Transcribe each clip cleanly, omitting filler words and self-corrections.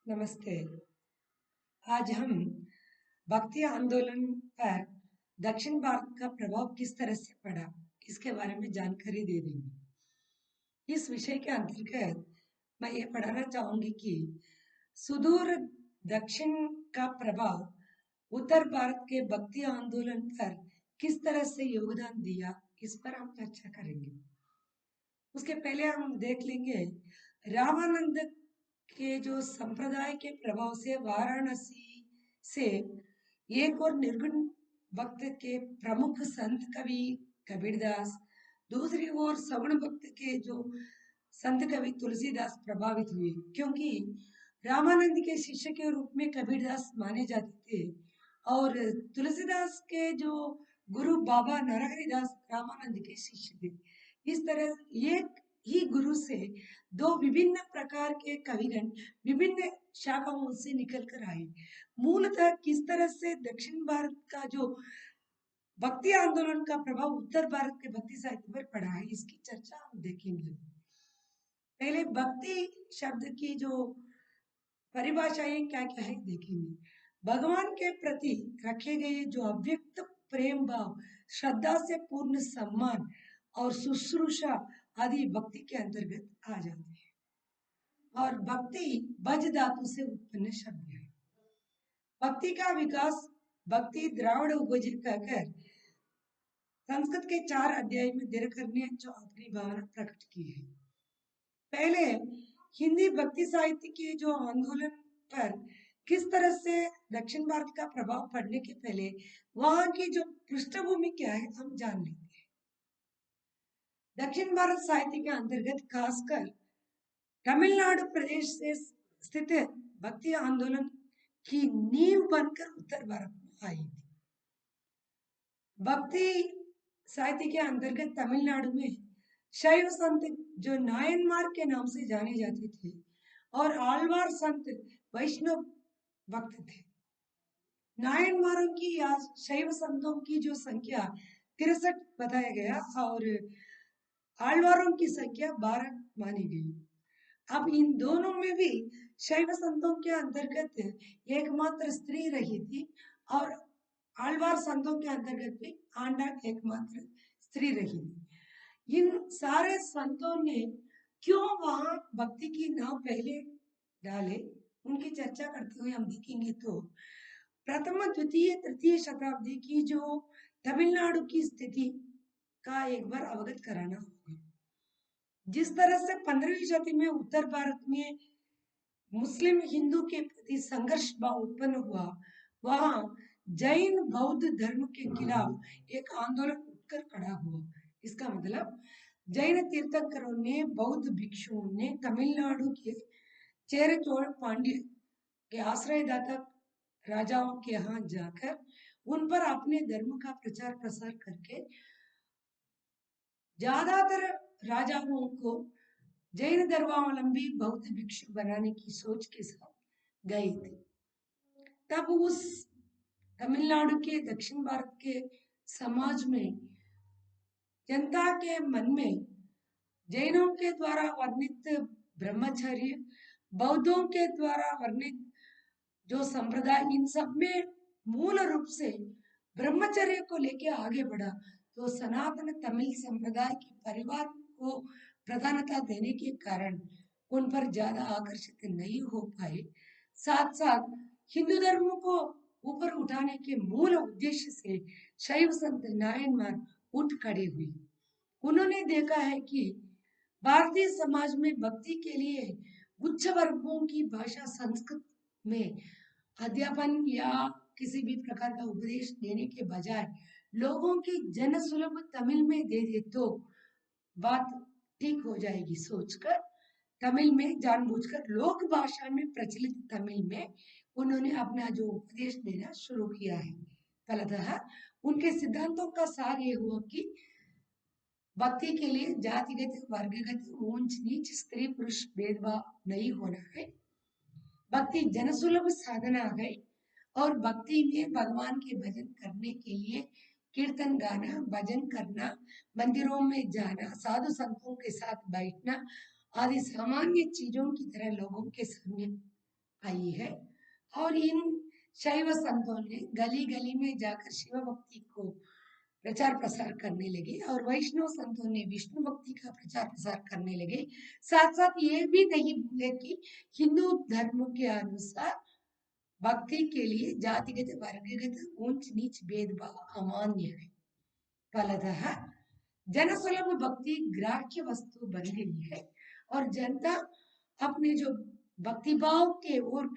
नमस्ते। आज हम भक्ति आंदोलन पर दक्षिण भारत का प्रभाव किस तरह से पड़ा, इसके बारे में जानकारी दे देंगे। इस विषय के अंतर्गत मैं ये पढ़ाना चाहूंगी कि सुदूर दक्षिण का प्रभाव उत्तर भारत के भक्ति आंदोलन पर किस तरह से योगदान दिया, इस पर हम चर्चा करेंगे। उसके पहले हम देख लेंगे रामानंद के जो संप्रदाय के प्रभाव से वाराणसी से एक और निर्गुण भक्त के प्रमुख संत कवि कबीरदास, दूसरी ओर सगुण भक्त के जो संत कवि तुलसीदास प्रभावित हुए, क्योंकि रामानंद के शिष्य के रूप में कबीरदास माने जाते थे और तुलसीदास के जो गुरु बाबा नरहरिदास रामानंद के शिष्य थे। इस तरह एक ही गुरु से दो विभिन्न प्रकार के कविगण विभिन्न शाखाओं से निकल कर आए। मूलतः किस तरह से दक्षिण भारत का जो भक्ति आंदोलन का प्रभाव उत्तर भारत के भक्ति साहित्य पर पड़ा है, इसकी चर्चा हम देखेंगे। पहले भक्ति शब्द की जो परिभाषाएं क्या क्या है देखेंगे। भगवान के प्रति रखे गए जो अव्यक्त प्रेम भाव, श्रद्धा से पूर्ण सम्मान और शुश्रूषा आदि भक्ति के अंतर्गत आ जाते हैं। और भक्ति बज धातु से उत्पन्न शब्द है। भक्ति का विकास भक्ति द्राविड़ उपज कहकर संस्कृत के 4 अध्याय में दिनकर ने जो अपनी भावना प्रकट की है। पहले हिंदी भक्ति साहित्य के जो आंदोलन पर किस तरह से दक्षिण भारत का प्रभाव पड़ने के पहले वहां की जो पृष्ठभूमि क्या है हम जान लेते हैं। दक्षिण भारत साहित्य के अंतर्गत खासकर तमिलनाडु प्रदेश से स्थित भक्ति आंदोलन की नींव बनकर उत्तर भारत में आई थी। भक्ति साहित्य के अंतर्गत तमिलनाडु में शैव संत जो नायनमार के नाम से जाने जाते थे और आलवार संत वैष्णव भक्त थे। नायनमारों की या शैव संतों की जो संख्या 63 बताया गया और आलवारों की संख्या 12 मानी गई। अब इन दोनों में भी शैव संतों के अंतर्गत एकमात्र स्त्री रही थी और आलवार संतों के अंतर्गत भी आंडा एकमात्र स्त्री रही थी। इन सारे संतों ने क्यों वहां भक्ति की नाव पहले डाले, उनकी चर्चा करते हुए हम देखेंगे तो प्रथम द्वितीय तृतीय शताब्दी की जो तमिलनाडु की स्थिति का एक बार अवगत कराना होगा। जिस तरह से 15वीं शताब्दी में उत्तर भारत में मुस्लिम हिंदू के प्रति संघर्ष भाव उत्पन्न हुआ, वहां जैन बौद्ध धर्म के खिलाफ एक आंदोलन उठकर खड़ा हुआ। इसका मतलब जैन तीर्थंकरों ने, बौद्ध भिक्षुओं ने तमिलनाडु के चेर चोल पांड्य के आश्रयदाता राजाओं के यहाँ जाकर उन पर अपने धर्म का प्रचार प्रसार करके ज्यादातर राजाओं को जैन धर्मावलंबी बौद्ध भिक्षु बनाने की सोच के साथ गए थे। तब उस तमिलनाडु के दक्षिण भारत के समाज में जनता के मन में जैनों के द्वारा वर्णित ब्रह्मचर्य, बौद्धों के द्वारा वर्णित जो संप्रदाय, इन सब में मूल रूप से ब्रह्मचर्य को लेके आगे बढ़ा। तो सनातन तमिल संप्रदाय के परिवार को प्रधानता देने के कारण उन पर ज्यादा आकर्षित नहीं हो पाए। साथ साथ हिंदू धर्म को ऊपर उठाने के मूल उद्देश्य से शैव संत नायनमार उठ खड़े हुए। उन्होंने देखा है कि भारतीय समाज में भक्ति के लिए उच्च वर्गों की भाषा संस्कृत में अध्यापन या किसी भी प्रकार का उपदेश देने के बजाय लोगों की जन सुलभ तमिल में दे दे तो बात ठीक हो जाएगी सोचकर तमिल में जानबूझकर लोक भाषा में प्रचलित तमिल में उन्होंने अपना जो उपदेश देना शुरू किया है। फलतः उनके सिद्धांतों का सार ये हुआ कि भक्ति के लिए जातिगत, वर्गगत, ऊंच नीच, स्त्री पुरुष भेदभाव नहीं होना है। भक्ति जनसुलभ साधना है और भक्ति में भगवान के भजन करने के लिए कीर्तन गाना, भजन करना, मंदिरों में जाना, साधु संतों के साथ बैठना आदि सामान्य चीजों की तरह लोगों के सामने आई है। और इन शैव संतों ने गली गली में जाकर शिव भक्ति को प्रचार प्रसार करने लगे और वैष्णव संतों ने विष्णु भक्ति का प्रचार प्रसार करने लगे। साथ साथ ये भी नहीं भूले कि हिंदू धर्म के अनुसार भक्ति के लिए जातिगत वर्गगत ऊंच नीच भेदभाव अमान्य है। फलतः जनसुलभ भक्ति ग्राह्य वस्तु बन गई है और जनता अपने जो भक्ति भाव के ओर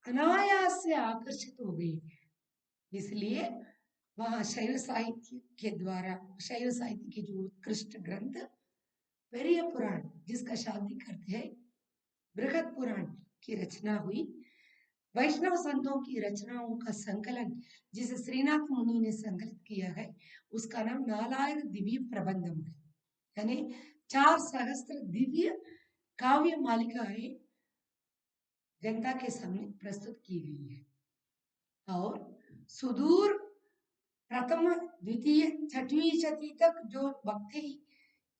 अनायास से आकर्षित हो गई। इसलिए वहाँ शैव साहित्य के द्वारा शैव साहित्य के जो उत्कृष्ट ग्रंथ पेरिय पुराण, जिसका शाब्दिक अर्थ है बृहद पुराण, की रचना हुई। वैष्णव संतों की रचनाओं का संकलन जिसे श्रीनाथ मुनि ने संकलित किया है, उसका नाम नालायर दिव्य प्रबंधम है। यानी 4 सहस्त्र दिव्य काव्य मालिकाएं जनता के सामने प्रस्तुत की गई है। और सुदूर प्रथम द्वितीय छठवीं शती तक जो भक्ति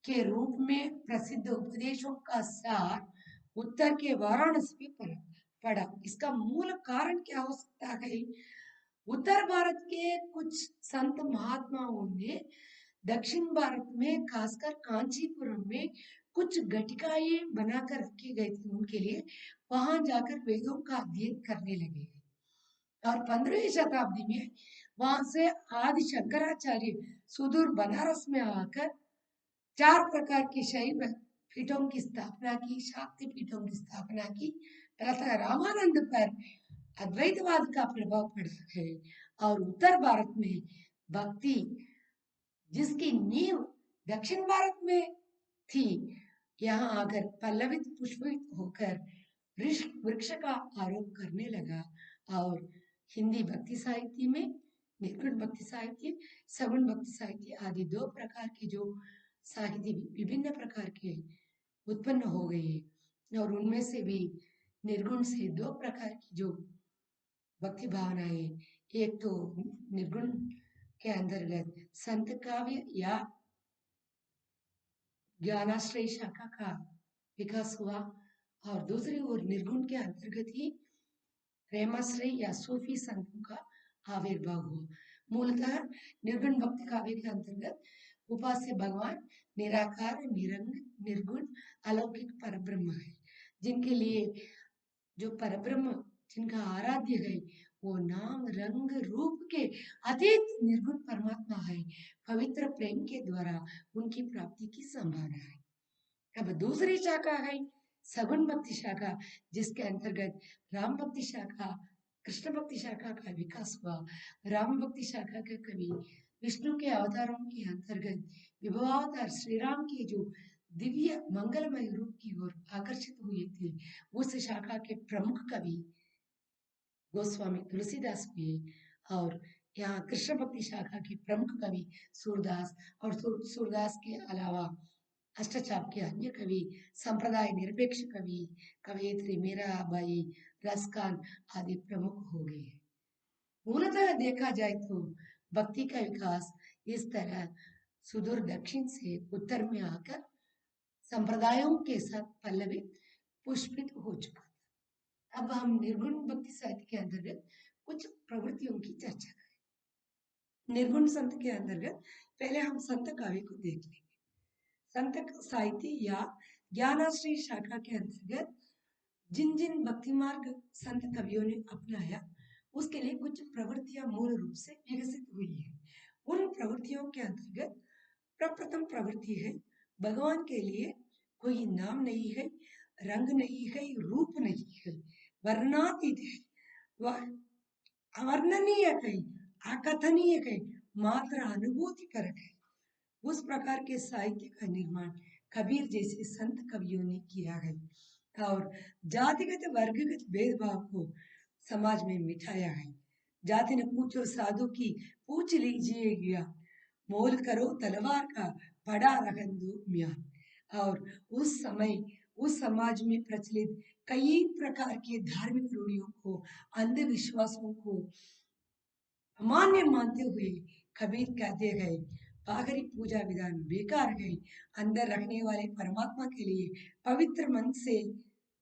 के रूप में प्रसिद्ध उपदेशों का सार उत्तर के वाराणसी में पड़ा। इसका मूल कारण क्या हो सकता है? उत्तर भारत के कुछ संत महात्माओं ने दक्षिण भारत में खासकर कांचीपुरम में कुछ घटिकाएं बनाकर रखी गई थी उनके लिए, वहां जाकर वेदों का अध्ययन करने लगे और 15वीं शताब्दी में वहां से आदि शंकराचार्य सुदूर बनारस में आकर 4 प्रकार की शैव पीठों की स्थापना की, शाक्ति पीठों की स्थापना की तथा रामानंद पर अद्वैतवाद का प्रभाव पड़ा है। और उत्तर भारत में भक्ति जिसकी नींव दक्षिण भारत में थी, यहाँ आकर पल्लवित पुष्पित होकर वृक्ष का आरोप करने लगा। और हिंदी भक्ति साहित्य में निर्गुण भक्ति साहित्य, सगुण भक्ति साहित्य आदि 2 प्रकार के जो साहित्य विभिन्न प्रकार के उत्पन्न हो गए और उनमें से भी निर्गुण से 2 प्रकार की जो भक्ति भावनाएं, एक तो निर्गुण के अंतर्गत संत काव्य या ज्ञानाश्रय शाखा का विकास हुआ और दूसरी ओर निर्गुण के अंतर्गत ही प्रेमाश्रय या सूफी संतों का आविर्भाव हुआ। मूलतः निर्गुण भक्ति काव्य के अंतर्गत उपास्य भगवान निराकार, निरंग, निर्गुण, अलौकिक परब्रह्म है, जिनके लिए जो परब्रह्म जिनका आराध्य है वो नाम रंग रूप के अतीत निर्गुण परमात्मा है। पवित्र प्रेम के द्वारा उनकी प्राप्ति की संभावना है। अब दूसरी शाखा है सगुण भक्ति शाखा, जिसके अंतर्गत राम भक्ति शाखा, कृष्ण भक्ति शाखा का विकास हुआ। राम भक्ति शाखा के कवि विष्णु के अवतारों के अंतर्गत विभवावतार श्री राम के जो दिव्य मंगलमय रूप की ओर आकर्षित हुए थे, उस शाखा के प्रमुख कवि गोस्वामी तुलसीदास हुए। और यहाँ कृष्ण भक्ति शाखा के प्रमुख कवि सूरदास और सूरदास के अलावा अष्टचाप के अन्य कवि, संप्रदाय निरपेक्ष कवि, कवयित्री मीराबाई, रसखान आदि प्रमुख हो गए। मूलतः देखा जाए तो भक्ति का विकास इस तरह सुदूर दक्षिण से उत्तर में आकर संप्रदायों के साथ पल्लवित पुष्पित हो चुका था। अब हम निर्गुण भक्ति साहित्य के अंतर्गत कुछ प्रवृत्तियों की चर्चा करें। निर्गुण संत के अंतर्गत पहले हम संत काव्य को देख लेंगे। संत साहित्य या ज्ञानाश्रय शाखा के अंतर्गत जिन जिन भक्ति मार्ग संत कवियों ने अपनाया, उसके लिए कुछ प्रवृत्तियां मूल रूप से विकसित हुई है। उन प्रवृत्तियों के अंतर्गत प्रप्रथम प्रवृत्ति है भगवान के लिए कोई नाम नहीं है, रंग नहीं है, रूप नहीं है, वर्णातीत है, वह अवर्णनीय है, अकथनीय है, मात्र अनुभूति परक है। उस प्रकार के साहित्य का निर्माण कबीर जैसे संत कवियों ने किया है और जातिगत वर्गगत भेदभाव को समाज में मिटाया है। जाति ने पूछो साधु की पूछ लीजिए ज्ञान, मोल करो तलवार का बड़ा रहन दो म्यान। और उस समय उस समाज में प्रचलित कई प्रकार के धार्मिक रूढ़ियों को, अंधविश्वासों को अमान्य मानते हुए कबीर कहते हैं बाहरी पूजा विधान बेकार है, अंदर रखने वाले परमात्मा के लिए पवित्र मन से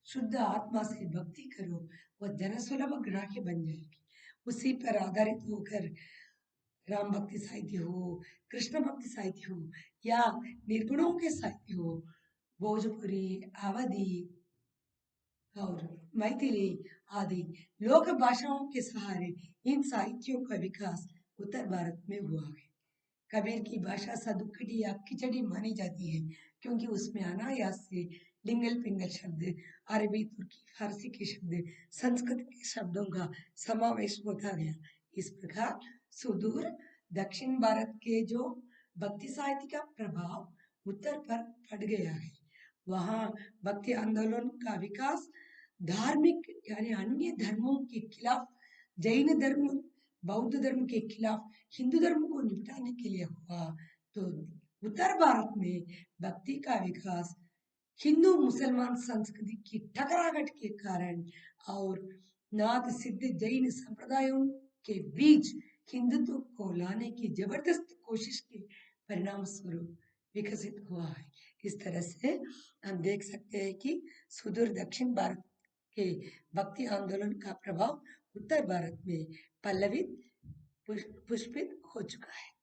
शुद्ध आत्मा से भक्ति करो, वह जनसुलभ ग्राह्य बन जाएगी। उसी पर आधारित होकर राम भक्ति साहित्य हो, कृष्ण भक्ति साहित्य हो या निर्गुणों के साहित्य हो, भोजपुरी, अवधी और मैथिली आदि लोक भाषाओं के सहारे इन साहित्यों का विकास उत्तर भारत में हुआ है। कबीर की भाषा सदुक्कड़ी या खिचड़ी मानी जाती है, क्योंकि उसमें अनायास से लिंगल पिंगल शब्द, अरबी, तुर्की, फारसी के शब्द, संस्कृत के शब्दों का समावेश होता गया। इस प्रकार सुदूर दक्षिण भारत के जो भक्ति साहित्य का प्रभाव उत्तर पर पड़ गया है, वहाँ भक्ति आंदोलन का विकास धार्मिक यानी अन्य धर्मों के खिलाफ, जैन धर्म, बौद्ध धर्म के खिलाफ हिंदू धर्म को निपटाने के लिए हुआ। तो उत्तर भारत में भक्ति का विकास हिंदू मुसलमान संस्कृति की टकराहट के कारण और नाथ सिद्ध जैन संप्रदायों के बीच हिंदुत्व को लाने की जबरदस्त कोशिश के परिणाम स्वरूप विकसित हुआ है। इस तरह से हम देख सकते हैं कि सुदूर दक्षिण भारत के भक्ति आंदोलन का प्रभाव उत्तर भारत में पल्लवित पुष्पित हो चुका है।